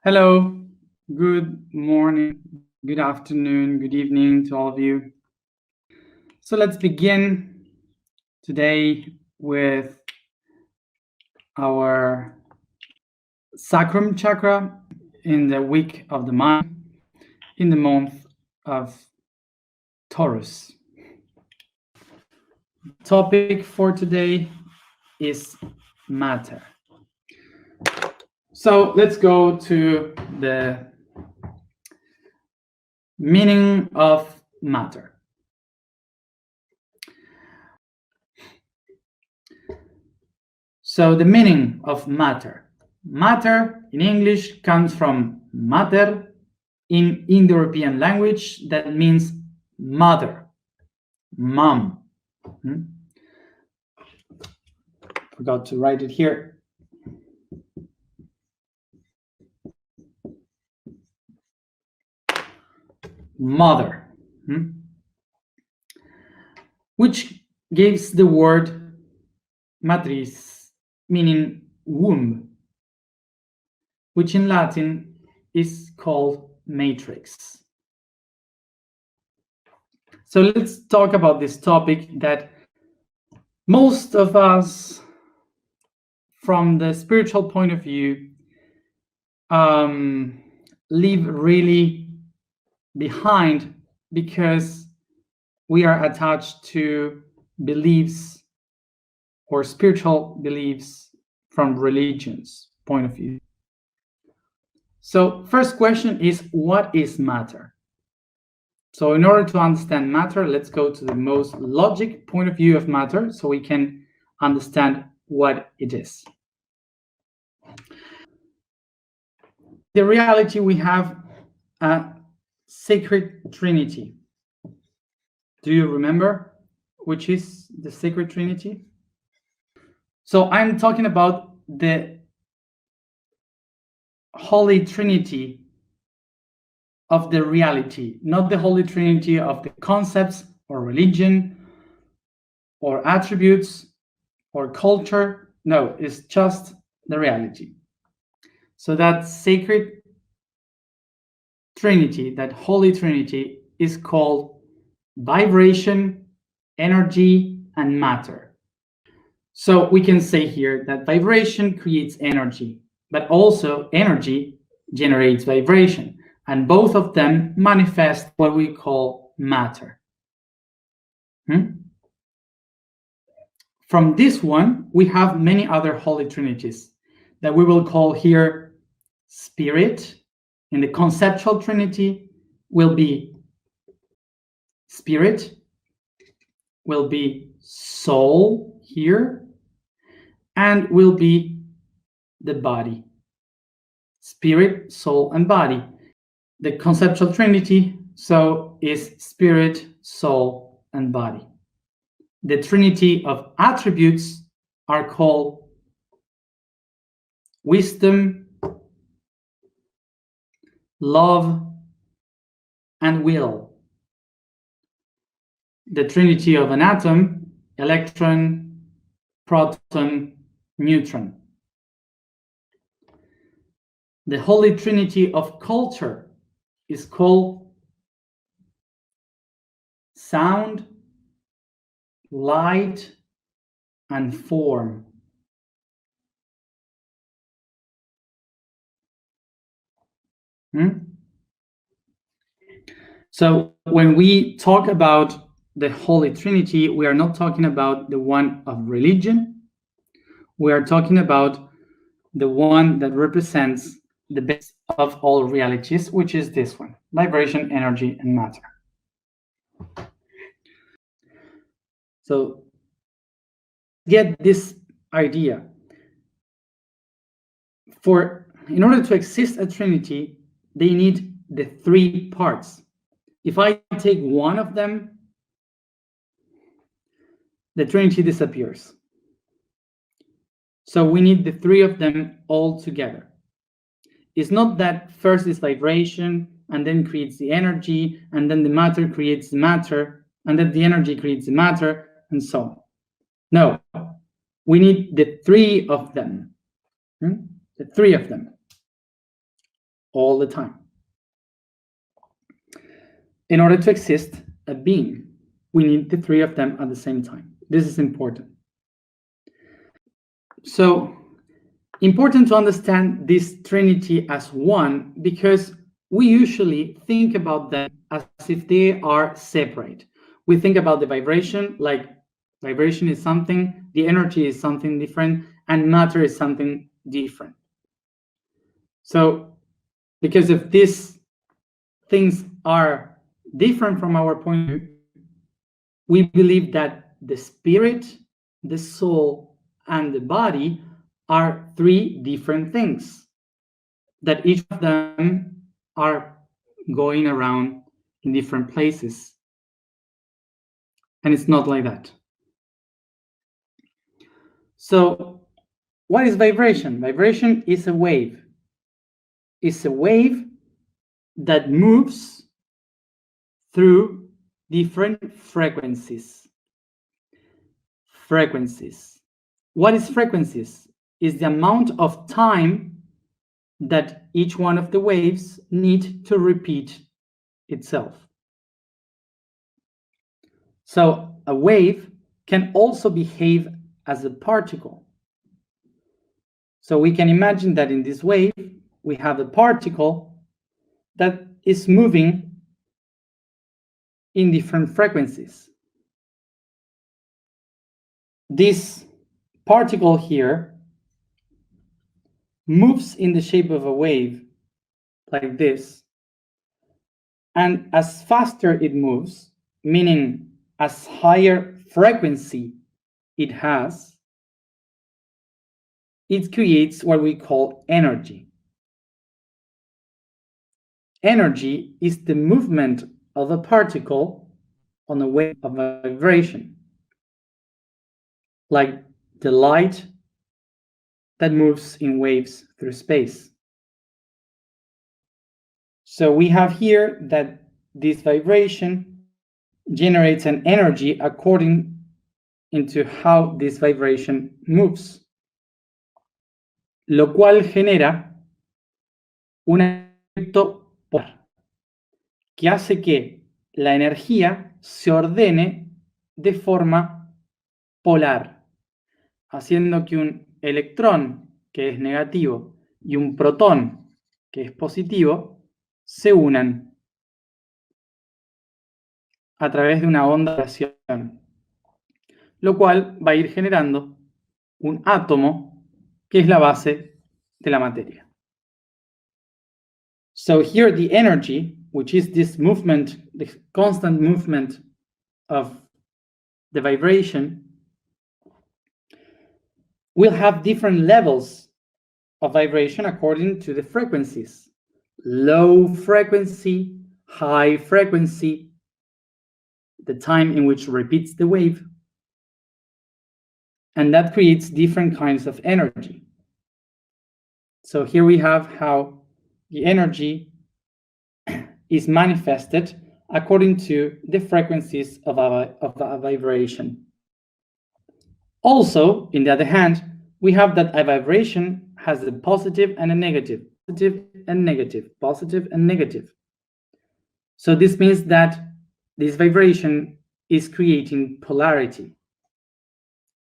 Hello, good morning, good afternoon, good evening to all of you. So let's begin today with our sacrum chakra in the week of the mind, in the month of Taurus. Topic for today is matter. So let's go to the meaning of matter. So the meaning of matter. Matter in English comes from mater in Indo-European language that means mother, mom. Forgot to write it here. Mother, which gives the word matris, meaning womb, which in Latin is called matrix. So let's talk about this topic that most of us, from the spiritual point of view, leave really behind because we are attached to beliefs or spiritual beliefs from religion's point of view. So first question is, what is matter? So in order to understand matter, let's go to the most logic point of view of matter so we can understand what it is. The reality, we have a sacred trinity. Do you remember which is the sacred trinity? So I'm talking about the Holy Trinity of the reality, not the Holy Trinity of the concepts or religion or attributes or culture. No, it's just the reality. So that sacred Trinity, that Holy Trinity, is called vibration, energy, and matter. So we can say here that vibration creates energy, but also energy generates vibration, and both of them manifest what we call matter. From this one, we have many other Holy Trinities that we will call here spirit. In the conceptual trinity will be spirit, will be soul here, and will be the body. Spirit, soul, and body. The conceptual trinity, so, is spirit, soul, and body. The trinity of attributes are called wisdom, love, and will. The trinity of an atom, electron, proton, neutron. The Holy Trinity of culture is called sound, light, and form. So when we talk about the Holy Trinity, we are not talking about the one of religion. We are talking about the one that represents the base of all realities, which is this one: vibration, energy, and matter. So get this idea. In order to exist a trinity, they need the three parts. If I take one of them, the trinity disappears. So we need the three of them all together. It's not that first is vibration and then creates the energy, and then the matter creates the matter, and then the energy creates the matter, and so on. No, we need the three of them. The three of them. all the time. In order to exist a being, we need the three of them at the same time. This is important. So, important to understand this Trinity as one, because we usually think about them as if they are separate. We think about the vibration like vibration is something, the energy is something different, and matter is something different. So, because if these things are different from our point of view, we believe that the spirit, the soul, and the body are three different things, that each of them are going around in different places. And it's not like that. So, what is vibration? Vibration is a wave. It's a wave that moves through different frequencies. Frequencies. What is frequencies? Is the amount of time that each one of the waves need to repeat itself. So a wave can also behave as a particle. So we can imagine that in this wave, we have a particle that is moving in different frequencies. This particle here moves in the shape of a wave like this, and as faster it moves, meaning as higher frequency it has, it creates what we call energy. Energy is the movement of a particle on a wave of vibration, like the light that moves in waves through space. So we have here that this vibration generates an energy according into how this vibration moves, lo cual genera un efecto polar que hace que la energía se ordene de forma polar, haciendo que un electrón, que es negativo, y un protón, que es positivo, se unan a través de una onda de radiación, lo cual va a ir generando un átomo, que es la base de la materia. So here the energy, which is this movement, the constant movement of the vibration, will have different levels of vibration according to the frequencies. Low frequency, high frequency, the time in which it repeats the wave, and that creates different kinds of energy. So here we have how the energy is manifested according to the frequencies of a vibration. Also, in the other hand, we have that a vibration has a positive and a negative, positive and negative, positive and negative. So this means that this vibration is creating polarity.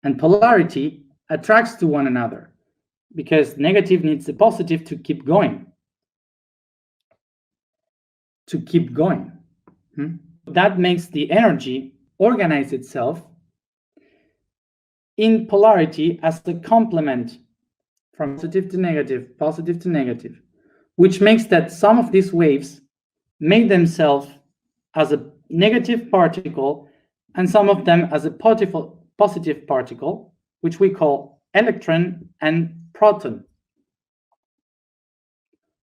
And polarity attracts to one another, because negative needs the positive to keep going. To keep going. That makes the energy organize itself in polarity as the complement from positive to negative, which makes that some of these waves make themselves as a negative particle and some of them as a positive particle, which we call electron and proton.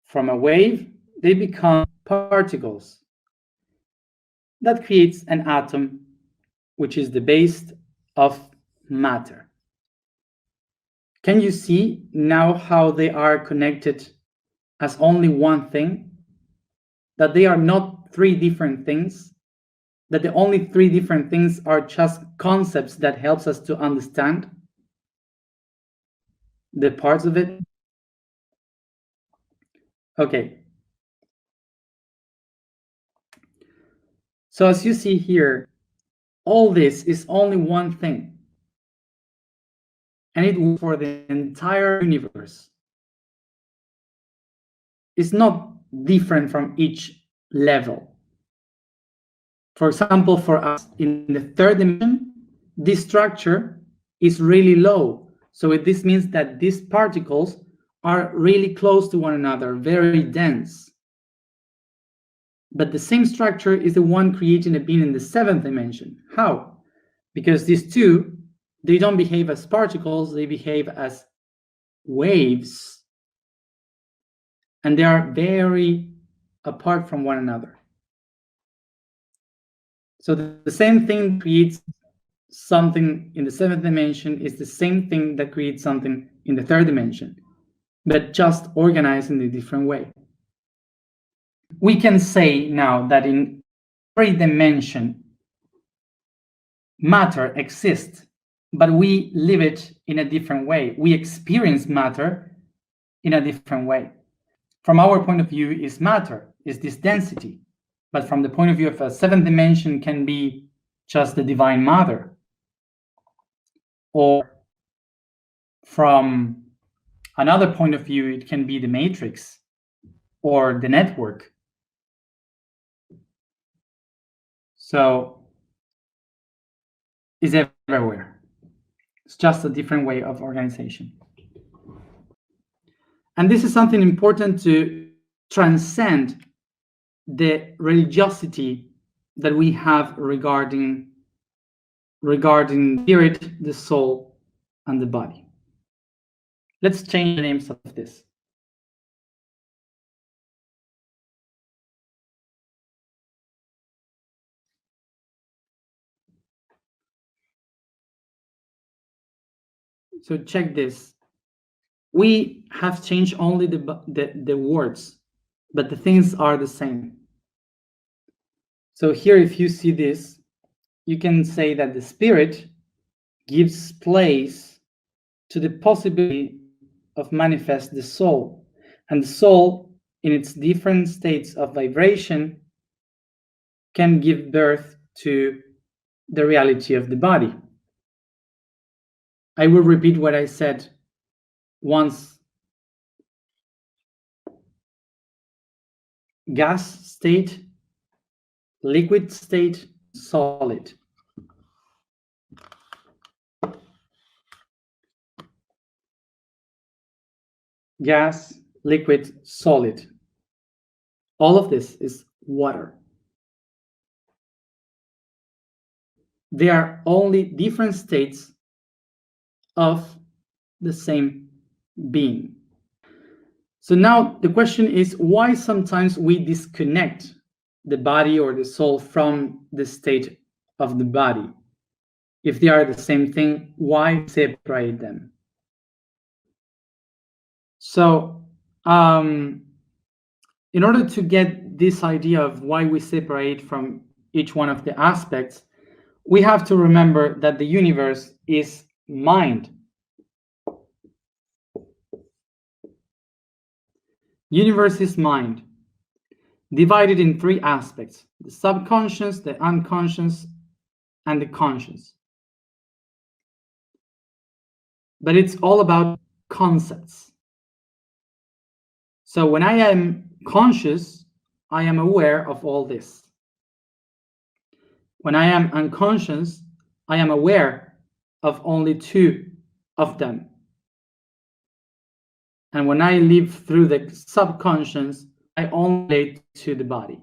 From a wave, they become particles. That creates an atom, which is the base of matter. Can you see now how they are connected as only one thing? That they are not three different things? That the only three different things are just concepts that helps us to understand the parts of it? Okay, So as you see here, all this is only one thing, and it works for the entire universe. It's not different from each level. For example, for us in the third dimension, this structure is really low. So this means that these particles are really close to one another, very dense. But the same structure is the one creating a being in the seventh dimension. How? Because these two, they don't behave as particles, they behave as waves. And they are very apart from one another. So the same thing creates something in the seventh dimension is the same thing that creates something in the third dimension, but just organized in a different way. We can say now that in every dimension, matter exists, but we live it in a different way. We experience matter in a different way. From our point of view, is matter, is this density. But from the point of view of a seventh dimension can be just the Divine Mother. Or from another point of view, it can be the matrix or the network. So it's everywhere. It's just a different way of organization. And this is something important to transcend the religiosity that we have regarding spirit, the soul, and the body. Let's change the names of this. So check this. We have changed only the words, but the things are the same. So here, if you see this, you can say that the spirit gives place to the possibility of manifest the soul, and the soul in its different states of vibration can give birth to the reality of the body. I will repeat what I said once. Gas state, liquid state, solid. Gas, liquid, solid. All of this is water. They are only different states of the same being. So now the question is, why sometimes we disconnect the body or the soul from the state of the body? If they are the same thing, why separate them? So in order to get this idea of why we separate from each one of the aspects, we have to remember that the universe is mind. Universe is mind, divided in three aspects: the subconscious, the unconscious, and the conscious. But it's all about concepts. So when I am conscious, I am aware of all this. When I am unconscious, I am aware of only two of them. And when I live through the subconscious, I only relate to the body.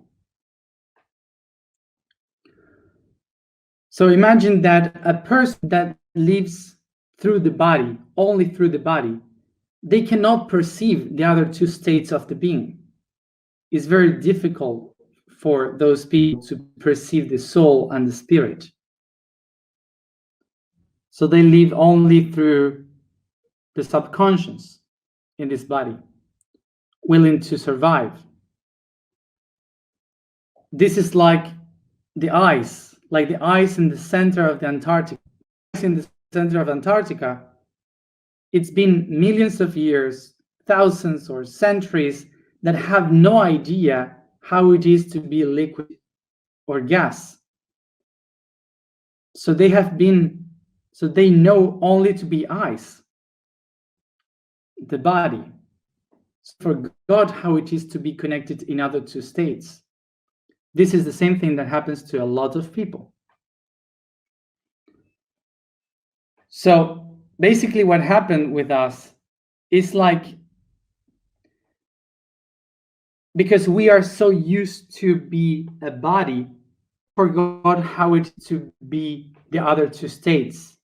So imagine that a person that lives through the body, only through the body, they cannot perceive the other two states of the being. It's very difficult for those people to perceive the soul and the spirit. So they live only through the subconscious in this body, willing to survive. This is like the ice in the center of the Antarctica. Ice in the center of Antarctica, it's been millions of years, thousands or centuries that have no idea how it is to be liquid. or gas. So they know only to be ice, the body. So forgot how it is to be connected in other two states. This is the same thing that happens to a lot of people. So basically what happened with us is like, because we are so used to be a body, forgot how it is to be the other two states.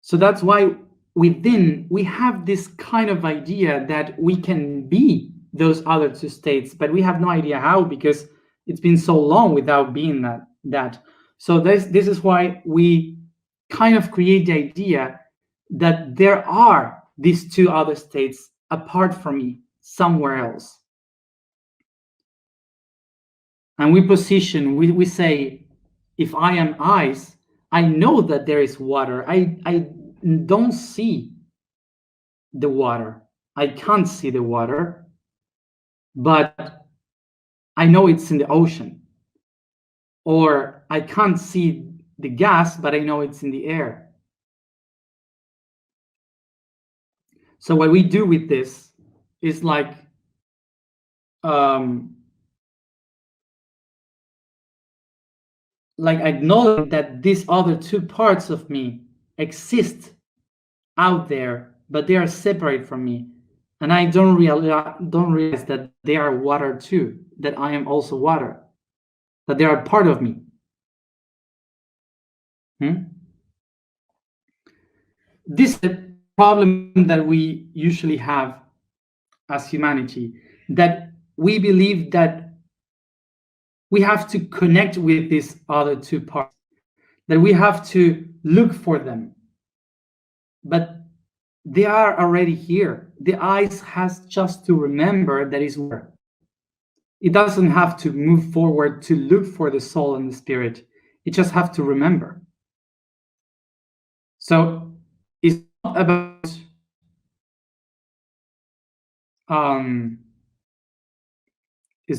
So that's why within we have this kind of idea that we can be those other two states, but we have no idea how, because it's been so long without being that. So this is why we kind of create the idea that there are these two other states apart from me, somewhere else. And we position, we say, if I am ice, I know that there is water. I don't see the water. I can't see the water, but I know it's in the ocean. Or I can't see the gas, but I know it's in the air. So what we do with this is like acknowledging that these other two parts of me exist out there, but they are separate from me, and I don't realize that they are water too, that I am also water, that they are part of me. This is a problem that we usually have as humanity, that we believe that we have to connect with these other two parts, that we have to look for them, but they are already here. The eyes has just to remember that it's water. It doesn't have to move forward to look for the soul and the spirit. It just have to remember. So it's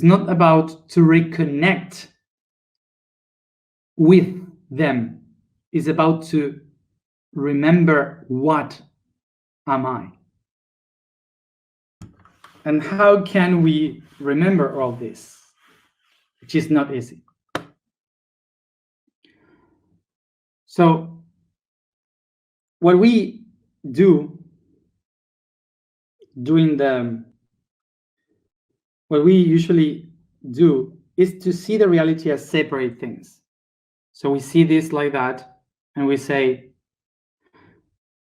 not about to reconnect with them. It's about to remember, what am I? And how can we remember all this? Which is not easy. So what we do what we usually do is to see the reality as separate things. So we see this like that, and we say,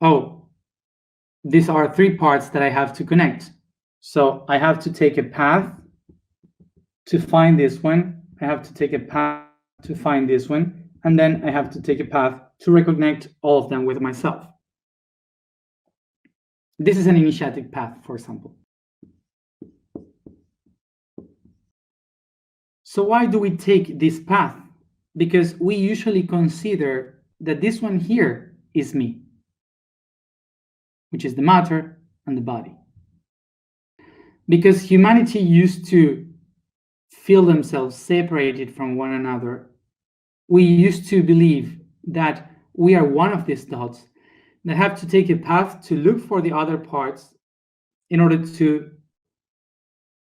oh, these are three parts that I have to connect. So I have to take a path to find this one. I have to take a path to find this one. And then I have to take a path to reconnect all of them with myself. This is an initiatic path, for example. So why do we take this path? Because we usually consider that this one here is me, which is the matter and the body. Because humanity used to feel themselves separated from one another, we used to believe that we are one of these dots that have to take a path to look for the other parts in order to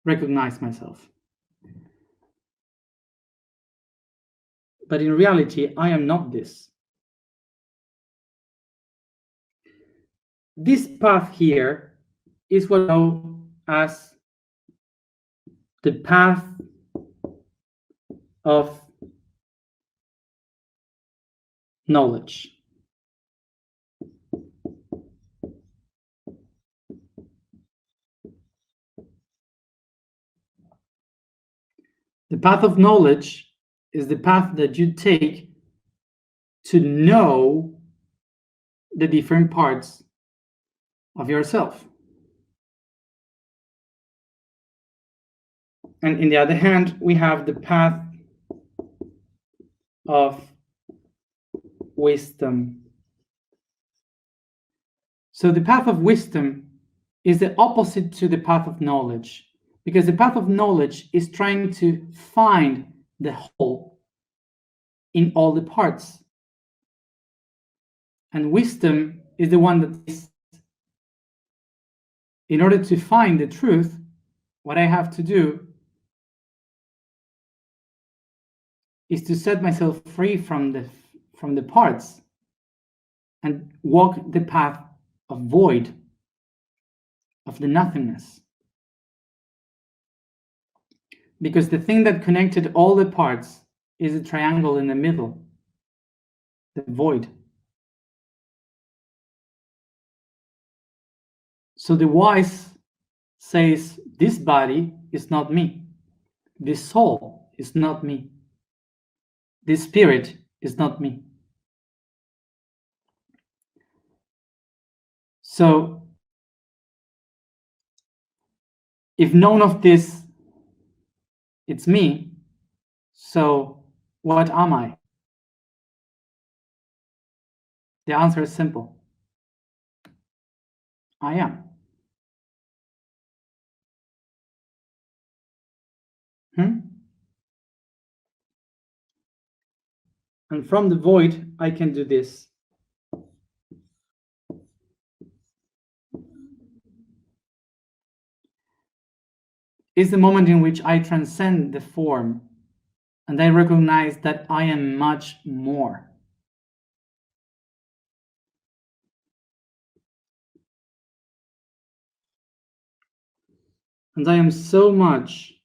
recognize myself. But in reality, I am not this. This path here is what we know as the path of knowledge. The path of knowledge is the path that you take to know the different parts of yourself. And in the other hand, we have the path of wisdom. So the path of wisdom is the opposite to the path of knowledge, because the path of knowledge is trying to find the whole in all the parts. And wisdom is the one that is, in order to find the truth, what I have to do is to set myself free from the parts and walk the path of void, of the nothingness. Because the thing that connected all the parts is a triangle in the middle, the void. So the wise says, this body is not me. This soul is not me. This spirit is not me. So if none of this, it's me, so what am I? The answer is simple. I am. And from the void, I can do this. It's the moment in which I transcend the form and I recognize that I am much more. And I am so much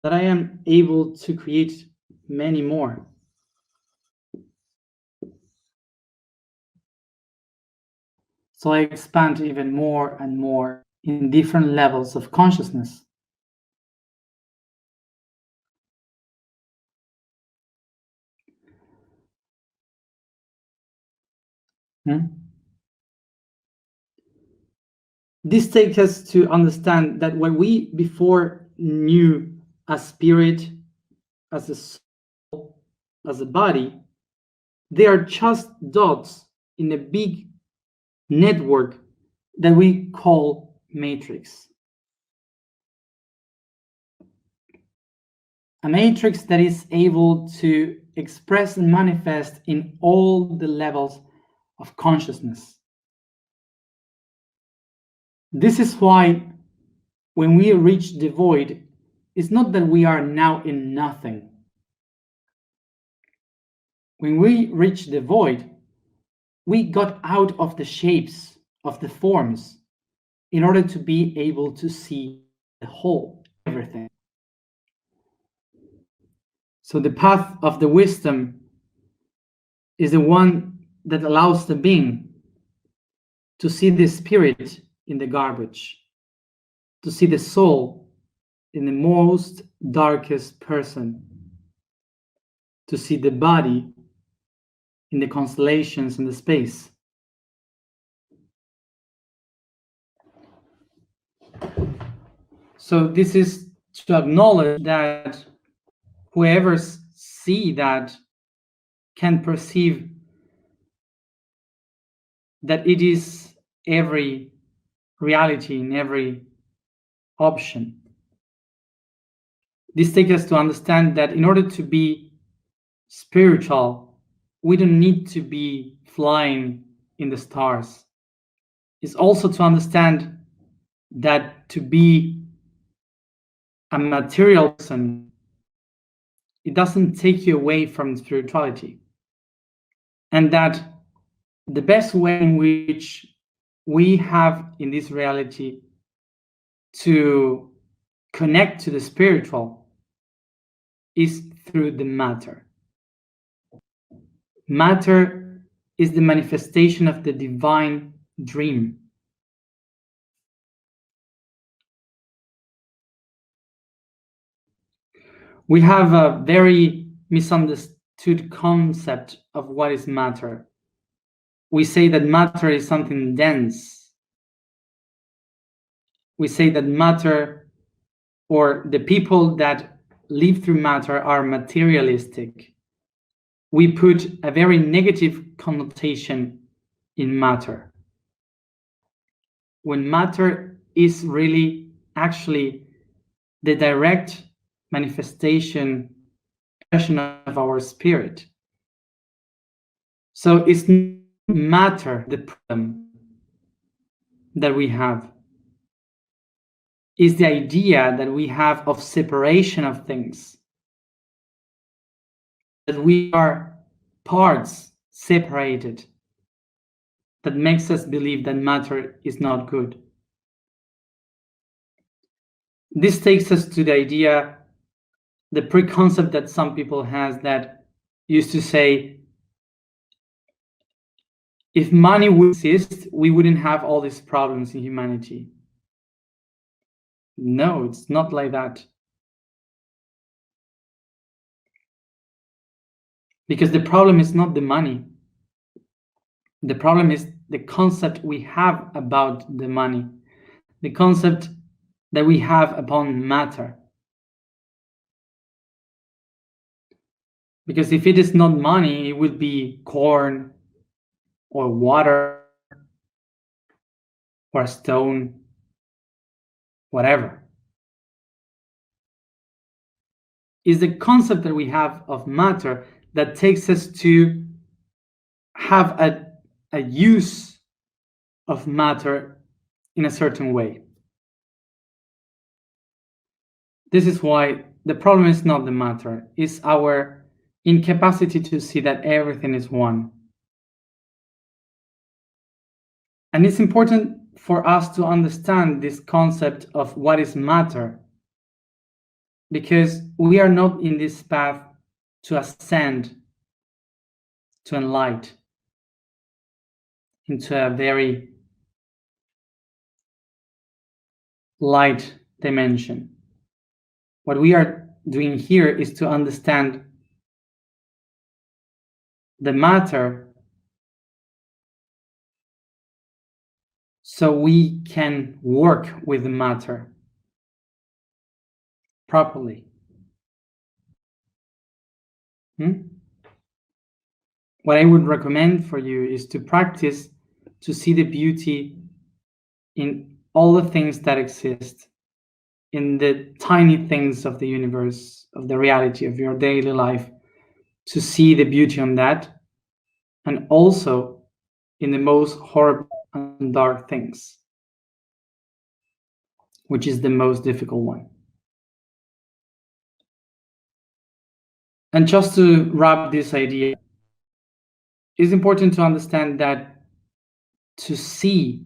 that I am able to create many more. So I expand even more and more in different levels of consciousness. This takes us to understand that what we before knew as spirit, as a soul, as a body, they are just dots in a big network that we call matrix. A matrix that is able to express and manifest in all the levels of consciousness. This is why when we reach the void, it's not that we are now in nothing. When we reach the void, we got out of the shapes, of the forms, in order to be able to see the whole, everything. So the path of the wisdom is the one that allows the being to see the spirit in the garbage, to see the soul in the most darkest person, to see the body in the constellations and the space. So this is to acknowledge that whoever sees that can perceive that it is every reality in every option. This takes us to understand that in order to be spiritual, we don't need to be flying in the stars. It's also to understand that to be a material person, it doesn't take you away from spirituality. And that the best way in which we have in this reality to connect to the spiritual is through the matter. Matter is the manifestation of the divine dream. We have a very misunderstood concept of what is matter. We say that matter is something dense. We say that matter, or the people that live through matter, are materialistic. We put a very negative connotation in matter, when matter is really actually the direct manifestation, expression of our spirit. So it's not matter the problem that we have. Is the idea that we have of separation of things, that we are parts separated, that makes us believe that matter is not good. This takes us to the idea, the preconcept that some people has that used to say, if money would exist, we wouldn't have all these problems in humanity. No, it's not like that. Because the problem is not the money. The problem is the concept we have about the money, the concept that we have upon matter. Because if it is not money, it would be corn or water or a stone, whatever. Is the concept that we have of matter that takes us to have a use of matter in a certain way. This is why the problem is not the matter, it's our incapacity to see that everything is one. And it's important for us to understand this concept of what is matter, because we are not in this path to ascend, to enlighten into a very light dimension. What we are doing here is to understand the matter so we can work with the matter properly. What I would recommend for you is to practice to see the beauty in all the things that exist, in the tiny things of the universe, of the reality of your daily life, to see the beauty on that, and also in the most horrible and dark things, which is the most difficult one. And just to wrap this idea, it's important to understand that to see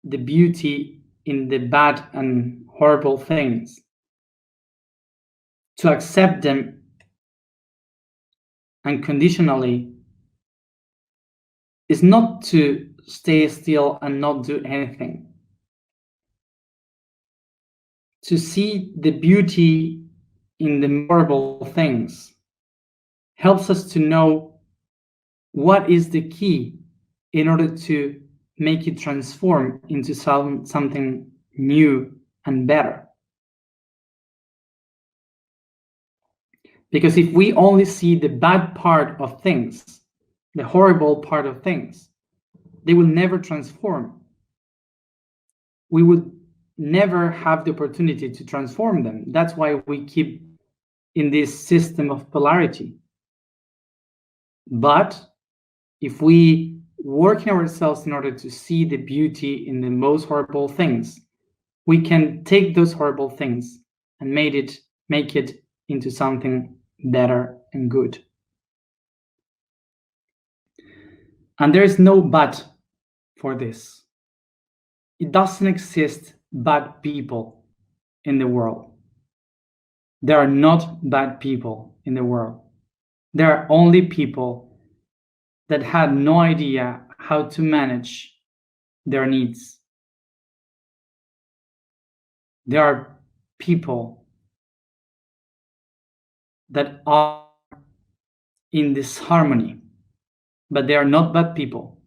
the beauty in the bad and horrible things, to accept them unconditionally, is not to stay still and not do anything. To see the beauty in the horrible things helps us to know what is the key in order to make it transform into something new and better. Because if we only see the bad part of things, the horrible part of things, they will never transform. We would never have the opportunity to transform them. That's why we keep in this system of polarity. But if we work in ourselves in order to see the beauty in the most horrible things, we can take those horrible things and make it into something better and good. And there is no but for this. It doesn't exist bad people in the world. There are not bad people in the world. There are only people that had no idea how to manage their needs. There are people that are in disharmony, but they are not bad people.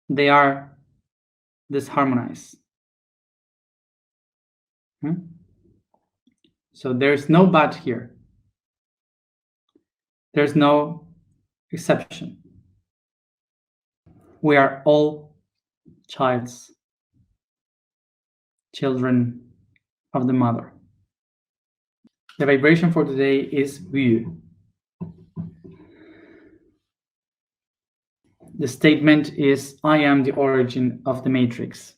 They are disharmonized. So there's no but here. There's no exception. We are all children of the mother. The vibration for today is Wu. The statement is, I am the origin of the matrix.